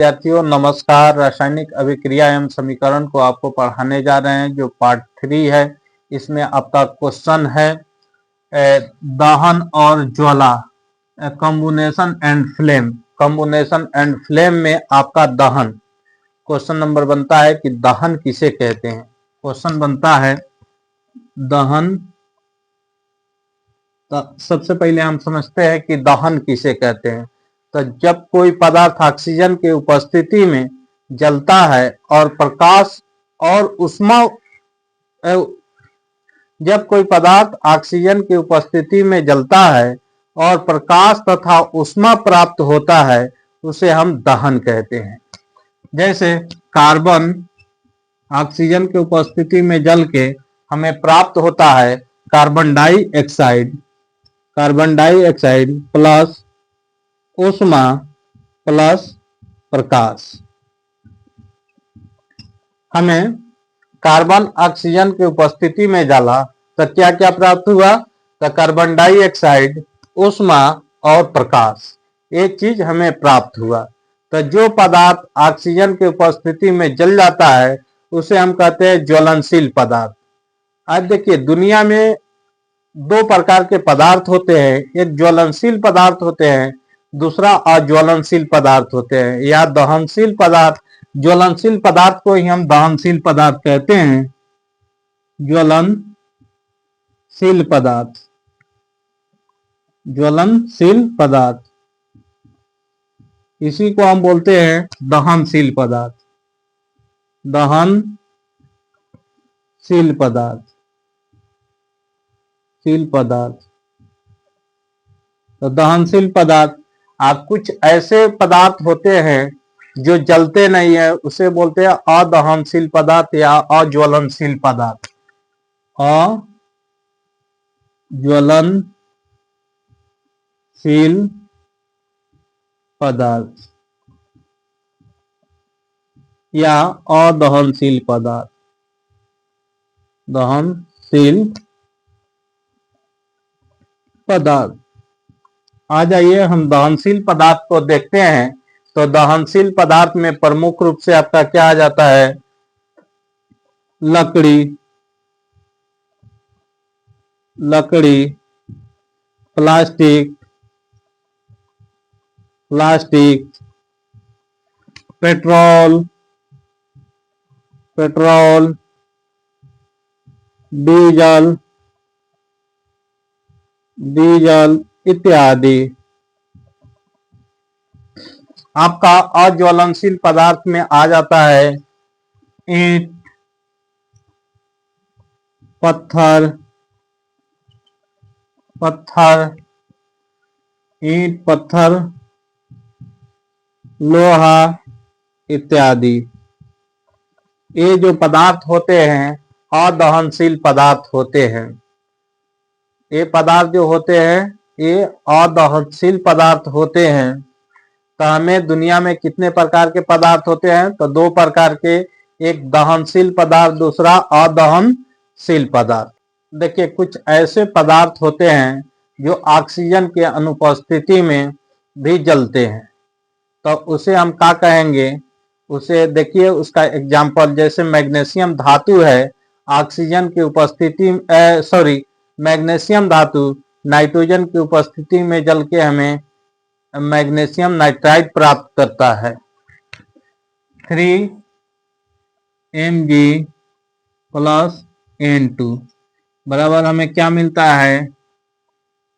विद्यार्थियों नमस्कार। रासायनिक अभिक्रिया एवं समीकरण को आपको पढ़ाने जा रहे हैं जो पार्ट 3 है। इसमें आपका क्वेश्चन है दहन और ज्वाला, कम्बुनेशन एंड फ्लेम। कम्बुनेशन एंड फ्लेम में आपका दहन क्वेश्चन नंबर बनता है कि दहन किसे कहते हैं। क्वेश्चन बनता है दहन। तो सबसे पहले हम समझते हैं कि दहन किसे कहते हैं। तो जब कोई पदार्थ ऑक्सीजन की उपस्थिति में जलता है और प्रकाश और उष्मा जब कोई पदार्थ ऑक्सीजन की उपस्थिति में जलता है और प्रकाश तथा उष्मा प्राप्त होता है उसे हम दहन कहते हैं। जैसे कार्बन ऑक्सीजन की उपस्थिति में जल के हमें प्राप्त होता है कार्बन डाइऑक्साइड प्लस उष्मा प्लस प्रकाश। हमें कार्बन ऑक्सीजन की उपस्थिति में जला तो क्या क्या प्राप्त हुआ? तो कार्बन डाइऑक्साइड, उष्मा और प्रकाश, एक चीज हमें प्राप्त हुआ। तो जो पदार्थ ऑक्सीजन की उपस्थिति में जल जाता है उसे हम कहते हैं ज्वलनशील पदार्थ। आज देखिए दुनिया में दो प्रकार के पदार्थ होते हैं, एक ज्वलनशील पदार्थ होते हैं, दूसरा अज्वलनशील पदार्थ होते हैं या दहनशील पदार्थ। ज्वलनशील पदार्थ को ही हम दहनशील पदार्थ कहते हैं। ज्वलनशील पदार्थ इसी को हम बोलते हैं दहनशील पदार्थ। तो दहनशील पदार्थ आप कुछ ऐसे पदार्थ होते हैं जो जलते नहीं है उसे बोलते हैं अदहनशील पदार्थ या अज्वलनशील पदार्थ। अज्वलनशील पदार्थ या अदहनशील पदार्थ। दहनशील पदार्थ। आ जाइए हम दहनशील पदार्थ को देखते हैं। तो दहनशील पदार्थ में प्रमुख रूप से आपका क्या आ जाता है? लकड़ी, प्लास्टिक, पेट्रोल, डीजल इत्यादि। आपका अज्वलनशील पदार्थ में आ जाता है ईंट, पत्थर, लोहा इत्यादि। ये जो पदार्थ होते हैं अदहनशील पदार्थ होते हैं। ये पदार्थ जो होते हैं ये अदहनशील पदार्थ होते हैं। तो हमें दुनिया में कितने प्रकार के पदार्थ होते हैं? तो दो प्रकार के, एक दहनशील पदार्थ, दूसरा अदहनशील पदार्थ। देखिए कुछ ऐसे पदार्थ होते हैं जो ऑक्सीजन के अनुपस्थिति में भी जलते हैं तो उसे हम क्या कहेंगे? उसे देखिए उसका एग्जाम्पल, जैसे मैग्नीशियम धातु है, ऑक्सीजन की उपस्थिति मैग्नीशियम धातु नाइट्रोजन की उपस्थिति में जल के हमें मैग्नीशियम नाइट्राइड प्राप्त करता है। 3Mg प्लस N2 बराबर हमें क्या मिलता है?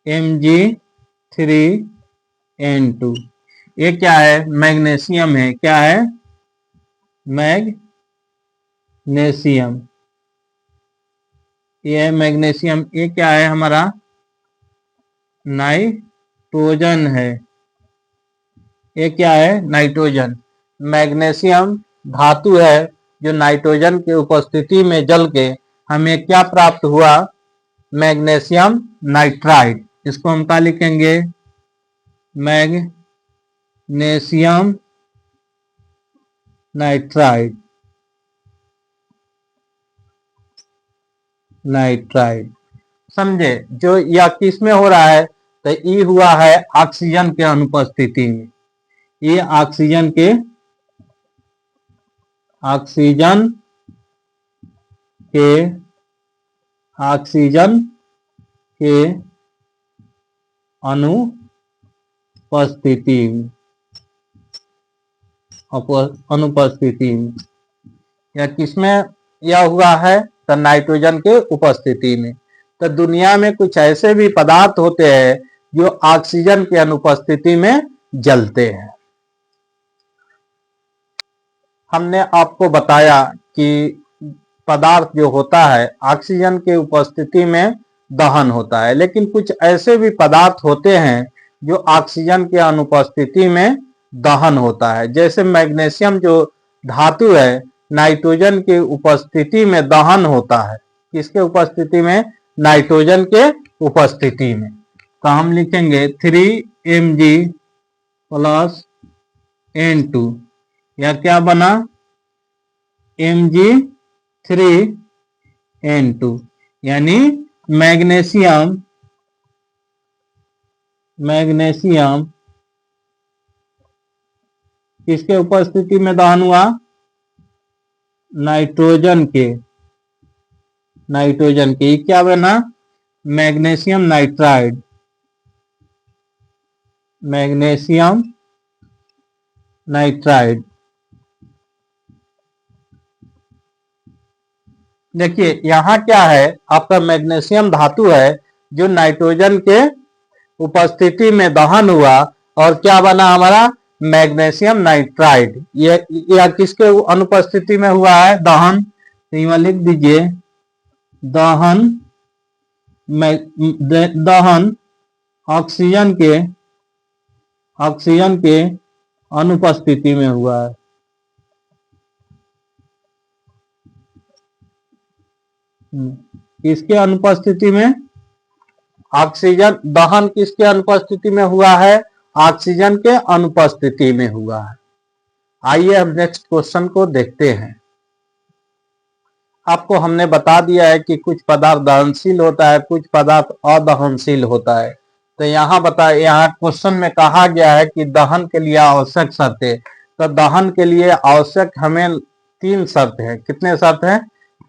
Mg3N2। ये क्या है? मैग्नीशियम है। क्या है? मैग्नीशियम। ये है मैग्नीशियम। ये क्या है? हमारा नाइट्रोजन है। ये क्या है? नाइट्रोजन। मैग्नीशियम धातु है जो नाइट्रोजन की उपस्थिति में जल के हमें क्या प्राप्त हुआ? Magnesium nitride. इसको हम क्या लिखेंगे? Magnesium nitride. समझे? जो यह किस में हो रहा है? तो ये हुआ है ऑक्सीजन के अनुपस्थिति में। ये ऑक्सीजन के ऑक्सीजन के अनुपस्थिति में या किसमें यह हुआ है, तो नाइट्रोजन के उपस्थिति में। तो दुनिया में कुछ ऐसे भी पदार्थ होते हैं जो ऑक्सीजन की अनुपस्थिति में जलते हैं। हमने आपको बताया कि पदार्थ जो होता है ऑक्सीजन के उपस्थिति में दहन होता है, लेकिन कुछ ऐसे भी पदार्थ होते हैं जो ऑक्सीजन के अनुपस्थिति में दहन होता है। जैसे मैग्नीशियम जो धातु है, नाइट्रोजन की उपस्थिति में दहन होता है। किसके उपस्थिति में? नाइट्रोजन के उपस्थिति में। तो हम लिखेंगे 3Mg प्लस N2, या क्या बना? Mg3N2, यानी मैग्नीशियम किसके उपस्थिति में दहन हुआ? नाइट्रोजन के। क्या बना? Magnesium nitride. देखिए यहां क्या है, आपका मैग्नीशियम धातु है जो नाइट्रोजन के उपस्थिति में दहन हुआ और क्या बना हमारा? Magnesium nitride. यह किसके अनुपस्थिति में हुआ है दहन? तो यहाँ लिख दीजिए दहन ऑक्सीजन के अनुपस्थिति में हुआ है। किसके अनुपस्थिति में? ऑक्सीजन। दहन किसके अनुपस्थिति में हुआ है? ऑक्सीजन के अनुपस्थिति में हुआ है। आइए हम नेक्स्ट क्वेश्चन को देखते हैं। आपको हमने बता दिया है कि कुछ पदार्थ दहनशील होता है, कुछ पदार्थ अदहनशील होता है। तो यहाँ क्वेश्चन में कहा गया है कि दहन के लिए आवश्यक शर्तें। तो दहन के लिए आवश्यक हमें 3 शर्त है। कितने शर्त हैं?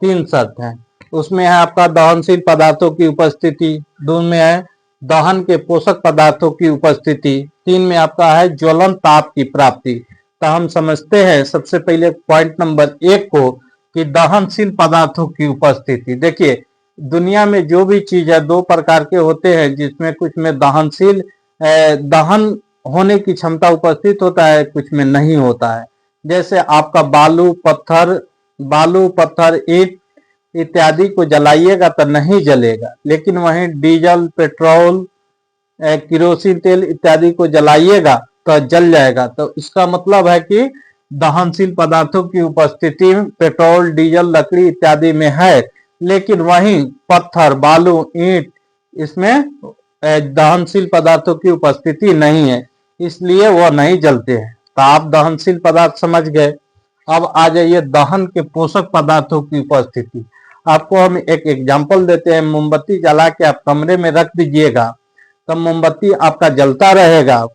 3 शर्त हैं। उसमें है आपका दहनशील पदार्थों की उपस्थिति, 2 में है दहन के पोषक पदार्थों की उपस्थिति, 3 में आपका है ज्वलन ताप की प्राप्ति। तो हम समझते हैं सबसे पहले पॉइंट नंबर 1 को कि दहनशील पदार्थों की उपस्थिति। देखिए दुनिया में जो भी चीज है 2 प्रकार के होते हैं, जिसमें कुछ में दहनशील दहन होने की क्षमता उपस्थित होता है, कुछ में नहीं होता है। जैसे आपका बालू पत्थर ईंट इत्यादि को जलाइएगा तो नहीं जलेगा, लेकिन वहीं डीजल, पेट्रोल, किरोसिन तेल इत्यादि को जलाइएगा तो जल जाएगा। तो इसका मतलब है कि दहनशील पदार्थों की उपस्थिति पेट्रोल, डीजल, लकड़ी इत्यादि में है, लेकिन वहीं पत्थर, बालू, ईंट इसमें दहनशील पदार्थों की उपस्थिति नहीं है, इसलिए वह नहीं जलते हैं। तो आप दहनशील पदार्थ समझ गए। अब आ जाइए दहन के पोषक पदार्थों की उपस्थिति। आपको हम एक एग्जाम्पल देते हैं। मोमबत्ती जला के आप कमरे में रख दीजिएगा तो मोमबत्ती आपका जलता रहेगा,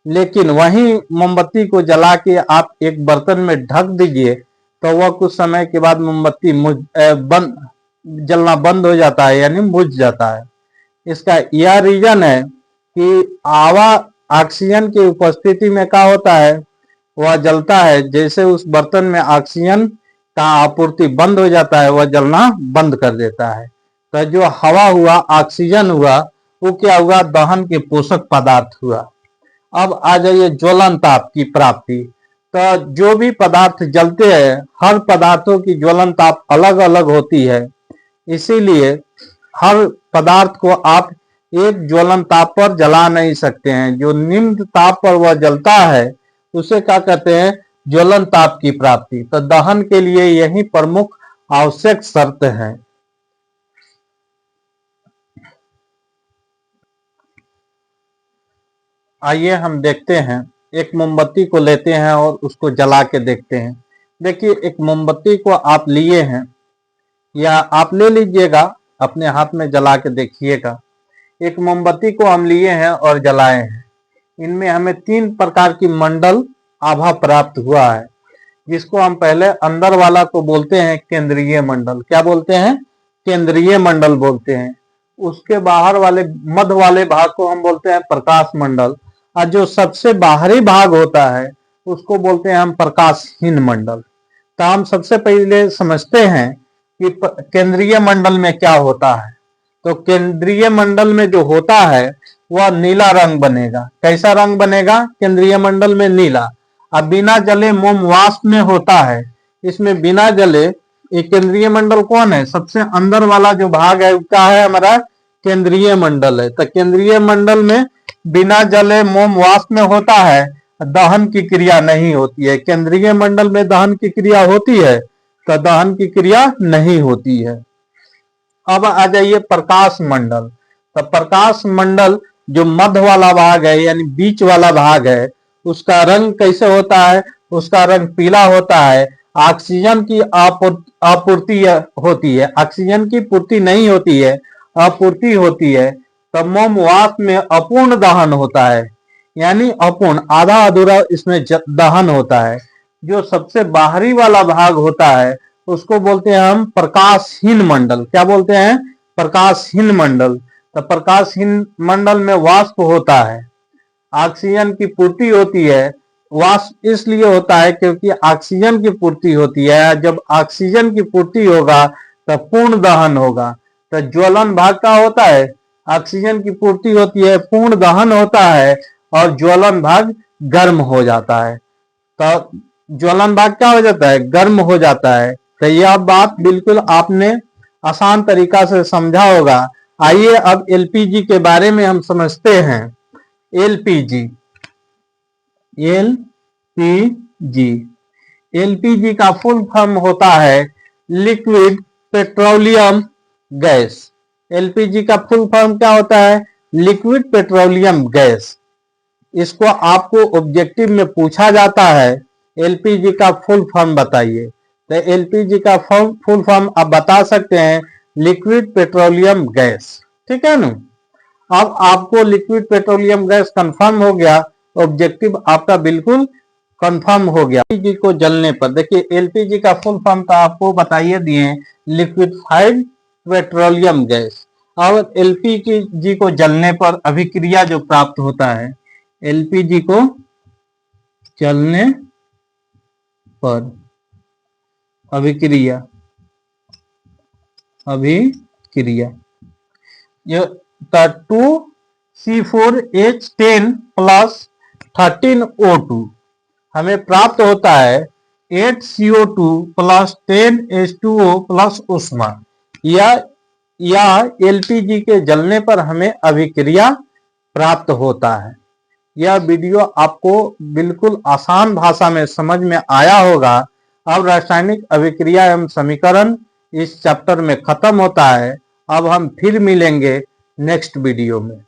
लेकिन वहीं मोमबत्ती को जला के आप एक बर्तन में ढक दीजिए तो वह कुछ समय के बाद मोमबत्ती जलना बंद हो जाता है, यानी बुझ जाता है। इसका यह रीजन है कि ऑक्सीजन की उपस्थिति में क्या होता है, वह जलता है। जैसे उस बर्तन में ऑक्सीजन का आपूर्ति बंद हो जाता है, वह जलना बंद कर देता है। तो जो हवा हुआ, ऑक्सीजन हुआ, वो क्या हुआ? दहन के पोषक पदार्थ हुआ। अब आ जाइए ज्वलन ताप की प्राप्ति। तो जो भी पदार्थ जलते हैं, हर पदार्थों की ज्वलन ताप अलग अलग होती है, इसीलिए हर पदार्थ को आप एक ज्वलन ताप पर जला नहीं सकते हैं। जो निम्न ताप पर वह जलता है उसे क्या कहते हैं? ज्वलन ताप की प्राप्ति। तो दहन के लिए यही प्रमुख आवश्यक शर्त है। आइए हम देखते हैं, एक मोमबत्ती को लेते हैं और उसको जला के देखते हैं। देखिए एक मोमबत्ती को आप लिए हैं या आप ले लीजिएगा, अपने हाथ में जला के देखिएगा। एक मोमबत्ती को हम लिए हैं और जलाए हैं। इनमें हमें 3 प्रकार की मंडल आभा प्राप्त हुआ है। जिसको हम पहले अंदर वाला को बोलते हैं केंद्रीय मंडल। क्या बोलते हैं? केंद्रीय मंडल बोलते हैं। उसके बाहर वाले मध्य वाले भाग को हम बोलते हैं प्रकाश मंडल, और जो सबसे बाहरी भाग होता है उसको बोलते हैं हम प्रकाशहीन मंडल। तो हम सबसे पहले समझते हैं कि केंद्रीय मंडल में क्या होता है। तो केंद्रीय मंडल में जो होता है वह नीला रंग बनेगा। कैसा रंग बनेगा? केंद्रीय मंडल में नीला। अब बिना जले मोम वाष्प में होता है। इसमें बिना जले, ये केंद्रीय मंडल कौन है? सबसे अंदर वाला जो भाग है क्या है? हमारा केंद्रीय मंडल है। तो केंद्रीय मंडल में बिना जले मोम वाष्प में होता है, दहन की क्रिया नहीं होती है। केंद्रीय मंडल में दहन की क्रिया होती है? तो दहन की क्रिया नहीं होती है। अब आ जाइए प्रकाश मंडल। तो प्रकाश मंडल जो मध्य वाला भाग है यानी बीच वाला भाग है, उसका रंग कैसे होता है? उसका रंग पीला होता है। ऑक्सीजन की आपूर्ति होती है, ऑक्सीजन की पूर्ति नहीं होती है, आपूर्ति होती है। तब मोम वाष्प में अपूर्ण दहन होता है, यानी अपूर्ण, आधा अधूरा इसमें दहन होता है। जो सबसे बाहरी वाला भाग होता है उसको बोलते हैं हम प्रकाशहीन मंडल। क्या बोलते हैं? प्रकाशहीन मंडल। तो प्रकाशहीन मंडल में वाष्प होता है, ऑक्सीजन की पूर्ति होती है। वाष्प इसलिए होता है क्योंकि ऑक्सीजन की पूर्ति होती है। जब ऑक्सीजन की पूर्ति होगा तो पूर्ण दहन होगा। तो ज्वलन भाग का होता है, ऑक्सीजन की पूर्ति होती है, पूर्ण दहन होता है और ज्वलन भाग गर्म हो जाता है। तो ज्वलन भाग क्या हो जाता है? गर्म हो जाता है। तो यह बात बिल्कुल आपने आसान तरीका से समझा होगा। आइए अब एलपीजी के बारे में हम समझते हैं। एलपीजी, एलपीजी, एलपीजी का फुल फॉर्म होता है लिक्विड पेट्रोलियम गैस। एलपीजी का फुल फॉर्म क्या होता है? Liquid petroleum gas. इसको आपको ऑब्जेक्टिव में पूछा जाता है, एलपीजी का फुल फॉर्म बताइए। तो एलपीजी का फुल फॉर्म आप बता सकते हैं लिक्विड पेट्रोलियम गैस। ठीक है ना? अब आपको लिक्विड पेट्रोलियम गैस कंफर्म हो गया, ऑब्जेक्टिव आपका बिल्कुल कंफर्म हो गया। एलपीजी को जलने पर, देखिए एलपीजी का फुल फॉर्म तो आपको बताइए दिए, लिक्विफाइड पेट्रोलियम गैस। और एलपीजी को जलने पर अभिक्रिया जो प्राप्त होता है, एलपीजी को जलने पर अभिक्रिया, ये 2C4H10 प्लस 13O2 हमें प्राप्त होता है 8CO2 प्लस 10H2O प्लस उष्मा। या एलपीजी के जलने पर हमें अभिक्रिया प्राप्त होता है। यह वीडियो आपको बिल्कुल आसान भाषा में समझ में आया होगा। अब रासायनिक अभिक्रिया एवं समीकरण इस चैप्टर में खत्म होता है। अब हम फिर मिलेंगे नेक्स्ट वीडियो में।